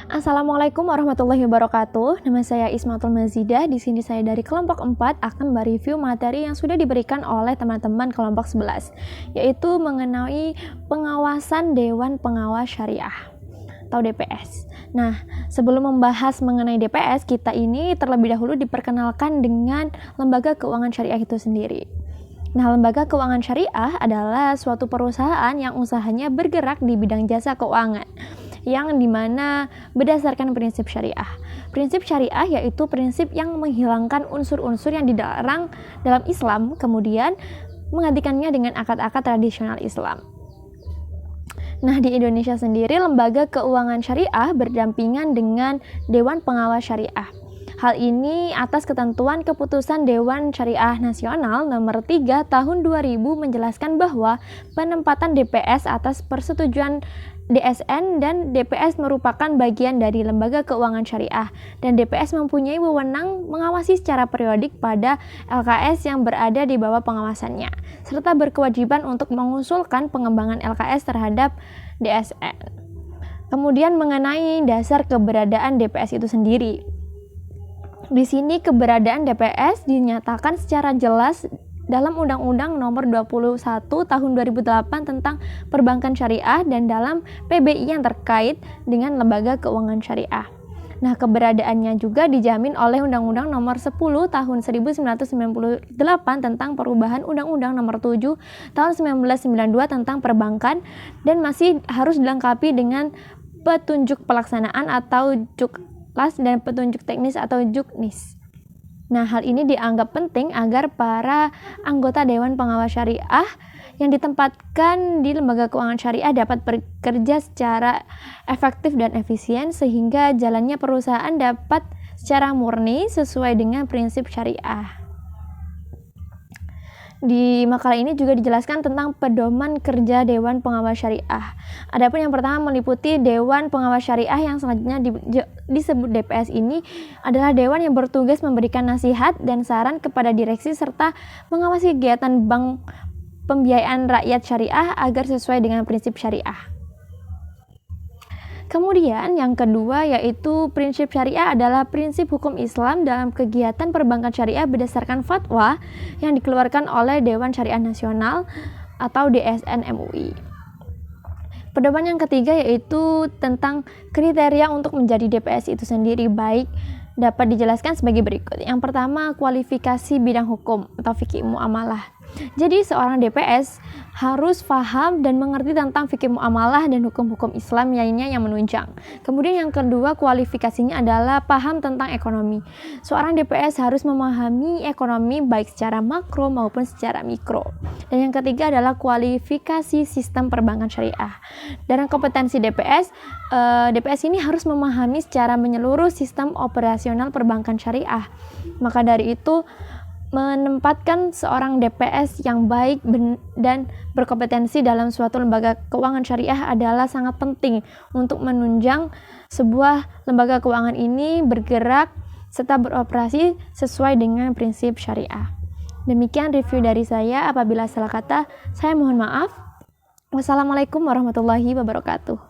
Assalamualaikum warahmatullahi wabarakatuh. Nama saya Ismatul Mazidah. Di sini saya dari kelompok 4 akan mereview materi yang sudah diberikan oleh teman-teman kelompok 11, yaitu mengenai pengawasan Dewan Pengawas Syariah atau DPS. Nah, sebelum membahas mengenai DPS, kita ini terlebih dahulu diperkenalkan dengan lembaga keuangan syariah itu sendiri. Nah, lembaga keuangan syariah adalah suatu perusahaan yang usahanya bergerak di bidang jasa keuangan, yang dimana berdasarkan prinsip syariah. Prinsip syariah yaitu prinsip yang menghilangkan unsur-unsur yang dilarang dalam Islam, kemudian menggantikannya dengan akad-akad tradisional Islam. Nah, di Indonesia sendiri, lembaga keuangan syariah berdampingan dengan Dewan Pengawas Syariah. Hal ini atas ketentuan Keputusan Dewan Syariah Nasional Nomor 3 Tahun 2000 menjelaskan bahwa penempatan DPS atas persetujuan DSN dan DPS merupakan bagian dari lembaga keuangan syariah, dan DPS mempunyai wewenang mengawasi secara periodik pada LKS yang berada di bawah pengawasannya, serta berkewajiban untuk mengusulkan pengembangan LKS terhadap DSN. Kemudian mengenai dasar keberadaan DPS itu sendiri. Di sini keberadaan DPS dinyatakan secara jelas dalam Undang-Undang Nomor 21 Tahun 2008 tentang Perbankan Syariah dan dalam PBI yang terkait dengan lembaga keuangan syariah. Nah, keberadaannya juga dijamin oleh Undang-Undang Nomor 10 Tahun 1998 tentang perubahan Undang-Undang Nomor 7 Tahun 1992 tentang perbankan, dan masih harus dilengkapi dengan petunjuk pelaksanaan atau Juklas dan petunjuk teknis atau Juknis. Nah, hal ini dianggap penting agar para anggota Dewan Pengawas Syariah yang ditempatkan di lembaga keuangan syariah dapat bekerja secara efektif dan efisien, sehingga jalannya perusahaan dapat secara murni sesuai dengan prinsip syariah. Di makalah ini juga dijelaskan tentang pedoman kerja Dewan Pengawas Syariah. Adapun yang pertama meliputi Dewan Pengawas Syariah, yang selanjutnya disebut DPS ini adalah dewan yang bertugas memberikan nasihat dan saran kepada direksi serta mengawasi kegiatan bank pembiayaan rakyat syariah agar sesuai dengan prinsip syariah. Kemudian yang kedua yaitu prinsip syariah adalah prinsip hukum Islam dalam kegiatan perbankan syariah berdasarkan fatwa yang dikeluarkan oleh Dewan Syariah Nasional atau DSN MUI. Pedoman yang ketiga yaitu tentang kriteria untuk menjadi DPS itu sendiri, baik dapat dijelaskan sebagai berikut. Yang pertama, kualifikasi bidang hukum atau fikih muamalah. Jadi seorang DPS harus paham dan mengerti tentang fikih muamalah dan hukum-hukum Islam lainnya yang menunjang. Kemudian yang kedua, kualifikasinya adalah paham tentang ekonomi. Seorang DPS harus memahami ekonomi baik secara makro maupun secara mikro. Dan yang ketiga adalah kualifikasi sistem perbankan syariah. Dalam kompetensi DPS, DPS ini harus memahami secara menyeluruh sistem operasional perbankan syariah. Maka dari itu, menempatkan seorang DPS yang baik dan berkompetensi dalam suatu lembaga keuangan syariah adalah sangat penting untuk menunjang sebuah lembaga keuangan ini bergerak serta beroperasi sesuai dengan prinsip syariah. Demikian review dari saya. Apabila salah kata, saya mohon maaf. Wassalamualaikum warahmatullahi wabarakatuh.